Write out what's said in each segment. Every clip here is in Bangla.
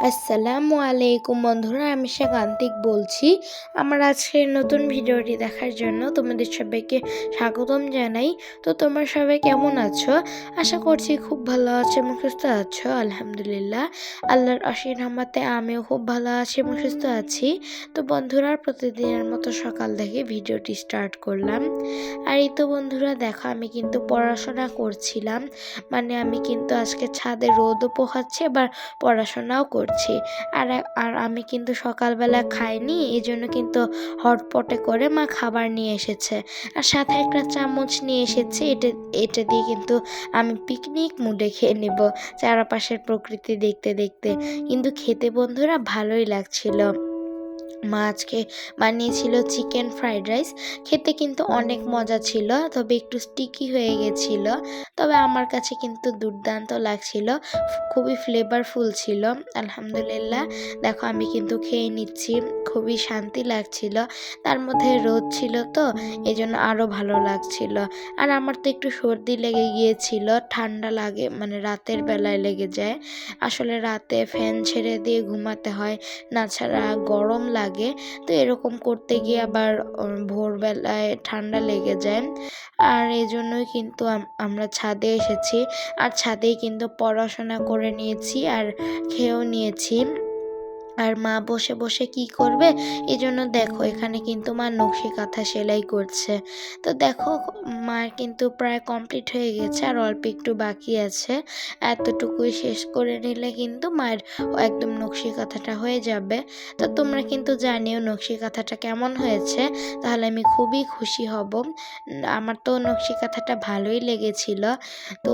আসসালামু আলাইকুম বন্ধুরা, আমি শাকান্তিক বলছি। আমার আজকের নতুন ভিডিওটি দেখার জন্য তোমাদের সবাইকে স্বাগতম জানাই। তো তোমরা সবাই কেমন আছো? আশা করছি খুব ভালো আছো এবং সুস্থ আছো। আলহামদুলিল্লাহ, আল্লাহর অসীম রহমতে আমিও খুব ভালো আছি এবং সুস্থ আছি। তো বন্ধুরা, প্রতিদিনের মতো সকাল থেকে ভিডিওটি স্টার্ট করলাম। আর এই তো বন্ধুরা দেখো, আমি কিন্তু পড়াশোনা করছিলাম। মানে আমি কিন্তু আজকে ছাদে রোদও পোহাচ্ছি, আবার পড়াশোনাও করছি। আর আর আমি কিন্তু সকালবেলা খাইনি, এই জন্য কিন্তু হটপটে করে মা খাবার নিয়ে এসেছে। আর সাথে একটা চামচ নিয়ে এসেছে। এটা এটা দিয়ে কিন্তু আমি পিকনিক মুডে খেয়ে নেব, চারপাশের প্রকৃতি দেখতে দেখতে। কিন্তু খেতে বন্ধুরা ভালোই লাগছিল। মা আজকে বানিয়েছিল চিকেন ফ্রাইড রাইস। খেতে কিন্তু অনেক মজা ছিল, তবে একটু স্টিকি হয়ে গেছিল। তবে আমার কাছে কিন্তু দুর্দান্ত লাগছিল, খুবই ফ্লেভারফুল ছিল। আলহামদুলিল্লাহ, দেখো আমি কিন্তু খেয়ে নিচ্ছি, খুবই শান্তি লাগছিল। তার মধ্যে রোদ ছিল, তো এই জন্য আরও ভালো লাগছিল। আর আমার তো একটু সর্দি লেগে গিয়েছিল, ঠান্ডা লাগে, মানে রাতের বেলায় লেগে যায়। আসলে রাতে ফ্যান ছেড়ে দিয়ে ঘুমাতে হয়, না ছাড়া গরম লাগে। তো এরকম করতে গিয়ে আবার ভোরবেলায় ঠান্ডা লেগে যায়। আর এই জন্যই কিন্তু আমরা ছাদে এসেছি। আর ছাদেই কিন্তু পড়াশোনা করে নিয়েছি আর খেয়েও নিয়েছি। আর মা বসে বসে কি করবে, এই জন্য দেখো এখানে কিন্তু মা নকশি কাঁথা সেলাই করছে। তো দেখো, মার কিন্তু প্রায় কমপ্লিট হয়ে গেছে, আর অল্প একটু বাকি আছে। এতটুকুই শেষ করে নিলে কিন্তু মায়ের একদম নকশি কাঁথাটা হয়ে যাবে। তো তোমরা কিন্তু জানিও নকশি কাঁথাটা কেমন হয়েছে, তাহলে আমি খুবই খুশি হব। আমার তো নকশি কাঁথাটা ভালোই লেগেছিল। তো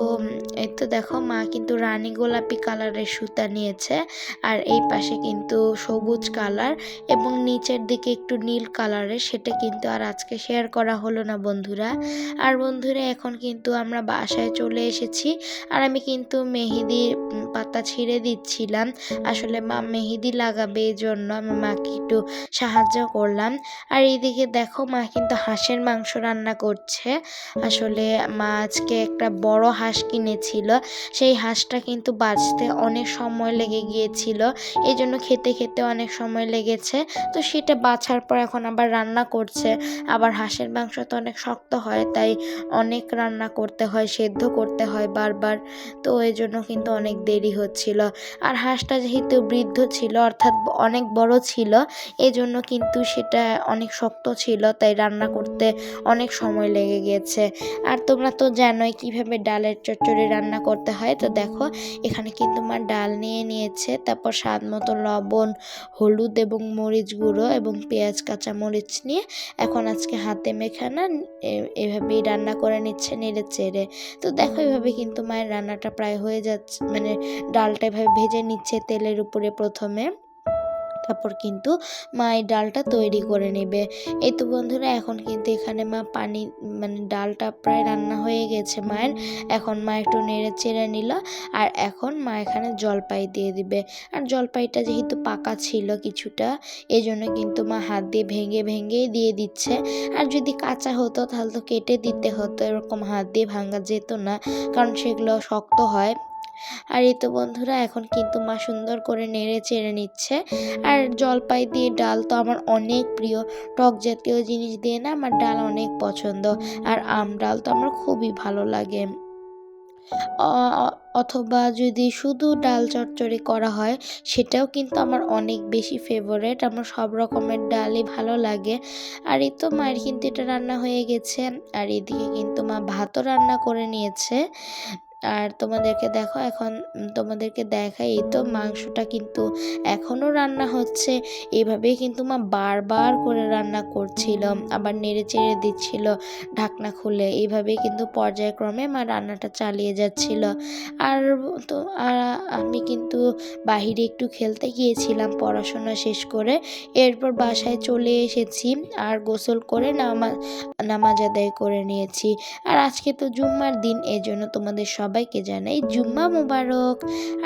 এই তো দেখো, মা কিন্তু রানী গোলাপি কালারের সুতা নিয়েছে, আর এই পাশে কিন্তু সবুজ কালার এবং নিচের দিকে একটু নীল কালারের। সেটা কিন্তু আর আজকে শেয়ার করা হলো না বন্ধুরা। আর বন্ধুরা, এখন কিন্তু আমরা বাসায় চলে এসেছি। আর আমি কিন্তু মেহেদির পাতা ছিঁড়ে দিচ্ছিলাম। আসলে মা মেহেদি লাগাবে, এই জন্য আমি মাকে একটু সাহায্য করলাম। আর এইদিকে দেখো, মা কিন্তু হাঁসের মাংস রান্না করছে। আসলে মা আজকে একটা বড় হাঁস কিনেছিল, সেই হাঁসটা কিন্তু বাছতে অনেক সময় লেগে গিয়েছিল, এই জন্য খেতে খেতে অনেক সময় লেগেছে। তো সেটা বাছার পর এখন আবার রান্না করছে। আবার হাঁসের মাংস তো অনেক শক্ত হয়, তাই অনেক রান্না করতে হয়, সেদ্ধ করতে হয় বারবার। তো এই জন্য কিন্তু অনেক দেরি হচ্ছিল। আর হাঁসটা যেহেতু বৃদ্ধ ছিল, অর্থাৎ অনেক বড় ছিল, এই জন্য কিন্তু সেটা অনেক শক্ত ছিল, তাই রান্না করতে অনেক সময় লেগে গিয়েছে। আর তোমরা তো জানোই কিভাবে ডালের চচ্চড়ি রান্না করতে হয়। তো দেখো, এখানে কিন্তু মা ডাল নিয়ে নিয়েছে, তারপর স্বাদ মতো লবণ, হলুদ এবং মরিচ গুঁড়ো এবং পেঁয়াজ কাঁচা মরিচ নিয়ে এখন আজকে হাতে মেখে না এভাবেই রান্না করে নিচ্ছে নেড়ে চেড়ে। তো দেখো, এভাবে কিন্তু মায়ের রান্নাটা প্রায় হয়ে যাচ্ছে, মানে ডালটা এভাবে ভেজে নিচ্ছে তেলের উপরে প্রথমে, তারপর কিন্তু মা এই ডালটা তৈরি করে নেবে। এই তো বন্ধুরা, এখন কিন্তু এখানে মা পানি, মানে ডালটা প্রায় রান্না হয়ে গেছে মায়ের। এখন মা একটু নেড়ে চেড়ে নিল, আর এখন মা এখানে জলপাই দিয়ে দিবে। আর জলপাইটা যেহেতু পাকা ছিল কিছুটা, এই জন্য কিন্তু মা হাত দিয়ে ভেঙে ভেঙেই দিয়ে দিচ্ছে। আর যদি কাঁচা হতো তাহলে তো কেটে দিতে হতো, এরকম হাত দিয়ে ভাঙা যেত না, কারণ সেগুলো শক্ত হয়। আর এই তো বন্ধুরা, এখন কিন্তু মা সুন্দর করে নেড়ে চেড়ে নিচ্ছে। আর জলপাই দিয়ে ডাল তো আমার অনেক প্রিয়, টক জাতীয় জিনিস দিয়ে না আমার ডাল অনেক পছন্দ। আর আম ডাল তো আমার খুবই ভালো লাগে। অথবা যদি শুধু ডাল চচ্চড়ি করা হয়, সেটাও কিন্তু আমার অনেক বেশি ফেভারেট। আমার সব রকমের ডালই ভালো লাগে। আর এই তো মায়ের কিন্তু এটা রান্না হয়ে গেছে। আর এদিকে কিন্তু মা ভাতও রান্না করে নিয়েছে। আর তোমাদেরকে দেখো, এখন তোমাদেরকে দেখাই, এই তো মাংসটা কিন্তু এখনও রান্না হচ্ছে। এইভাবেই কিন্তু মা বারবার করে রান্না করছিল, আবার নেড়ে চেড়ে দিচ্ছিল ঢাকনা খুলে। এইভাবেই কিন্তু পর্যায়ক্রমে মা রান্নাটা চালিয়ে যাচ্ছিল। আর তো আমি কিন্তু বাহিরে একটু খেলতে গিয়েছিলাম পড়াশোনা শেষ করে। এরপর বাসায় চলে এসেছি, আর গোসল করে নামাজ আদায় করে নিয়েছি। আর আজকে তো জুম্মার দিন, এই জন্য তোমাদের সবাইকে জানাই জুম্মা মুবারক।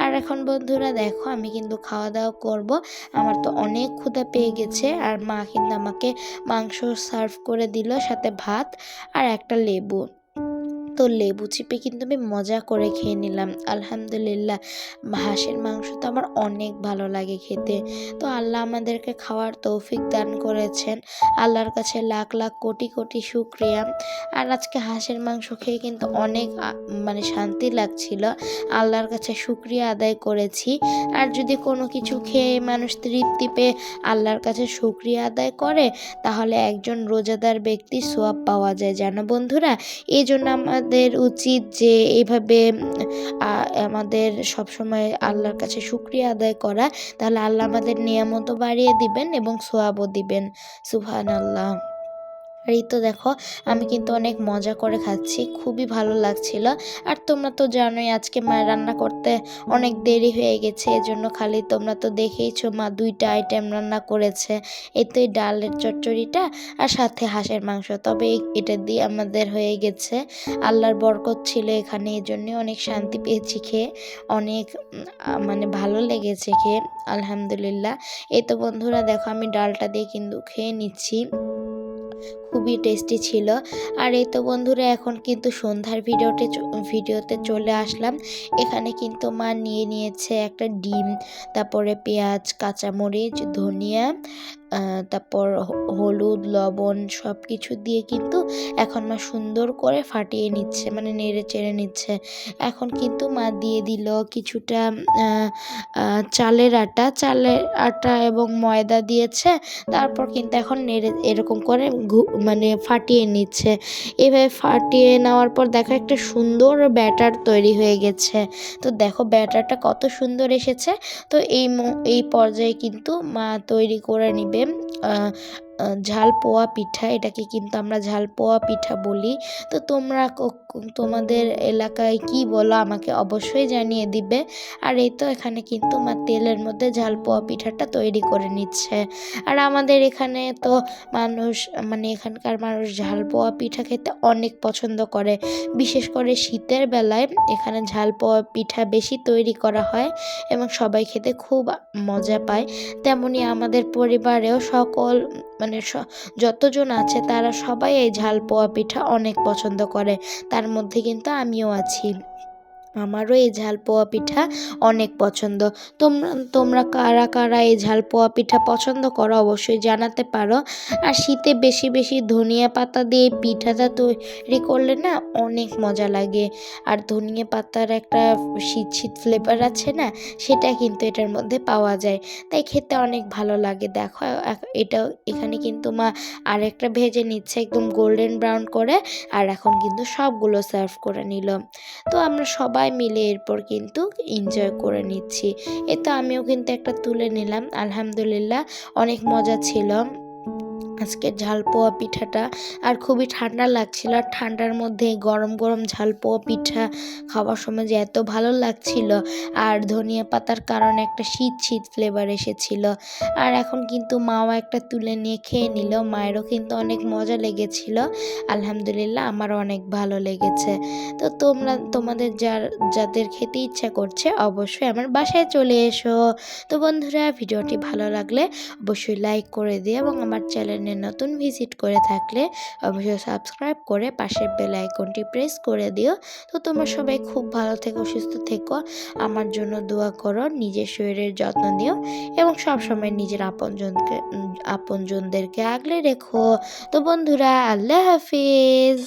আর এখন বন্ধুরা দেখো, আমি কিন্তু খাওয়া দাওয়া করব। আমার তো অনেক ক্ষুধা পেয়ে গেছে। আর মা কিন্তু আমাকে মাংস সার্ভ করে দিল, সাথে ভাত আর একটা লেবু। তো লেবু চিপে কিন্তু আমি মজা করে খেয়ে নিলাম। আলহামদুলিল্লাহ, হাঁসের মাংস তো আমার অনেক ভালো লাগে খেতে। তো আল্লাহ আমাদেরকে খাওয়ার তৌফিক দান করেছেন, আল্লাহর কাছে লাখ লাখ কোটি কোটি শুকরিয়া। আর আজকে হাঁসের মাংস খেয়ে কিন্তু অনেক মানে শান্তি লাগছিল, আল্লাহর কাছে শুকরিয়া আদায় করেছি। আর যদি কোনো কিছু খেয়ে মানুষ তৃপ্তি পেয়ে আল্লাহর কাছে শুকরিয়া আদায় করে, তাহলে একজন রোজাদার ব্যক্তির সওয়াব পাওয়া যায় জানো বন্ধুরা। এই জন্য আমাদের উচিত যে এইভাবে আমাদের সবসময় আল্লাহর কাছে শুকরিয়া আদায় করা, তাহলে আল্লাহ আমাদের নিয়ামতও বাড়িয়ে দিবেন এবং সওয়াবও দিবেন। সুবহানাল্লাহ। আর এই তো দেখো, আমি কিন্তু অনেক মজা করে খাচ্ছি, খুবই ভালো লাগছিল। আর তোমরা তো জানোই আজকে মা রান্না করতে অনেক দেরি হয়ে গেছে, এজন্য খালি তোমরা তো দেখেইছো মা 2টা আইটেম রান্না করেছে। এই তো এই ডালের চচ্চড়িটা আর সাথে হাঁসের মাংস, তবে এটা দিয়ে আমাদের হয়ে গেছে। আল্লাহর বরকত ছিল এখানে, এই জন্যে অনেক শান্তি পেয়েছি খেয়ে, অনেক মানে ভালো লেগেছে খেয়ে, আলহামদুলিল্লাহ। এই তো বন্ধুরা দেখো, আমি ডালটা দিয়ে কিন্তু খেয়ে নিচ্ছি, খুবই টেস্টি ছিল। আর এই তো বন্ধুরা, এখন কিন্তু সন্ধ্যার ভিডিওতে চলে আসলাম। এখানে কিন্তু মা নিয়ে নিয়েছে একটা ডিম, তারপরে পেঁয়াজ, কাঁচামরিচ, ধনিয়া, তারপর হলুদ, লবণ সব কিছু দিয়ে কিন্তু এখন মা সুন্দর করে ফাটিয়ে নিচ্ছে, মানে নেড়ে চেড়ে নিচ্ছে। এখন কিন্তু মা দিয়ে দিল কিছুটা চালের আটা এবং ময়দা দিয়েছে। তারপর কিন্তু এখন নেড়ে এরকম করে মানে ফাটিয়ে নিচ্ছে। এভাবে ফাটিয়ে নেওয়ার পর দেখো একটা সুন্দর ব্যাটার তৈরি হয়ে গেছে। তো দেখো ব্যাটারটা কত সুন্দর এসেছে। তো এই পর্যায়ে কিন্তু মা তৈরি করে নিবে ঝাল পোয়া পিঠা। এটাকে কিন্তু আমরা ঝাল পোয়া পিঠা বলি। তো তোমরা তোমাদের এলাকায় কি বলো আমাকে অবশ্যই জানিয়ে দিবে। আর এই তো এখানে কিন্তু মা তেলের মধ্যে ঝাল পোয়া পিঠাটা তৈরি করে নিচ্ছে। আর আমাদের এখানে তো মানে এখানকার মানুষ ঝাল পোয়া পিঠা খেতে অনেক পছন্দ করে, বিশেষ করে শীতের বেলায় এখানে ঝাল পোয়া পিঠা বেশি তৈরি করা হয় এবং সবাই খেতে খুব মজা পায়। তেমনি আমাদের পরিবারেও মানে যতজন আছে তারা সবাই এই ঝাল পোয়া পিঠা অনেক পছন্দ করে, তার মধ্যে কিন্তু আমিও আছি। আমারও এই ঝাল পোয়া পিঠা অনেক পছন্দ। তোমরা কারা কারা এই ঝাল পোয়া পিঠা পছন্দ করো অবশ্যই জানাতে পারো। আর শীতে বেশি বেশি ধনিয়া পাতা দিয়ে পিঠাটা তৈরি করলে না অনেক মজা লাগে। আর ধনিয়া পাতার একটা শীত শীত ফ্লেভার আছে না, সেটা কিন্তু এটার মধ্যে পাওয়া যায়, তাই খেতে অনেক ভালো লাগে। দেখো এখানে কিন্তু মা আরেকটা ভেজে নিচ্ছে একদম গোল্ডেন ব্রাউন করে, আর এখন কিন্তু সবগুলো সার্ভ করে নিল। তো আমরা সবাই মিলে এরপর কিন্তু এনজয় করে নিচ্ছি। তো আমিও কিন্তু একটা তুলে নিলাম, আলহামদুলিল্লাহ অনেক মজা ছিল আজকের ঝাল পোয়া পিঠাটা। আর খুবই ঠান্ডা লাগছিল, আর ঠান্ডার মধ্যে গরম গরম ঝাল পোয়া পিঠা খাওয়ার সময় যে এত ভালো লাগছিল, আর ধনিয়া পাতার কারণে একটা শীত শীত ফ্লেভার এসেছিল। আর এখন কিন্তু মাও একটা তুলে নিয়ে খেয়ে নিল, মায়েরও কিন্তু অনেক মজা লেগেছিল, আলহামদুলিল্লাহ আমারও অনেক ভালো লেগেছে। তো তোমাদের যাদের খেতে ইচ্ছা করছে অবশ্যই আমার বাসায় চলে এসো। তো বন্ধুরা, ভিডিওটি ভালো লাগলে অবশ্যই লাইক করে দিও, এবং আমার চ্যানেলে নতুন ভিজিট করে থাকলে অবশ্যই সাবস্ক্রাইব করে পাশের বেল আইকনটি প্রেস করে দিও। তো তোমরা সবাই খুব ভালো থেকো, সুস্থ থেকো, আমার জন্য দোয়া করো, নিজের শরীরের যত্ন নিও এবং সবসময় নিজের আপনজনদেরকে আগলে রেখো। তো বন্ধুরা, আল্লাহ হাফিজ।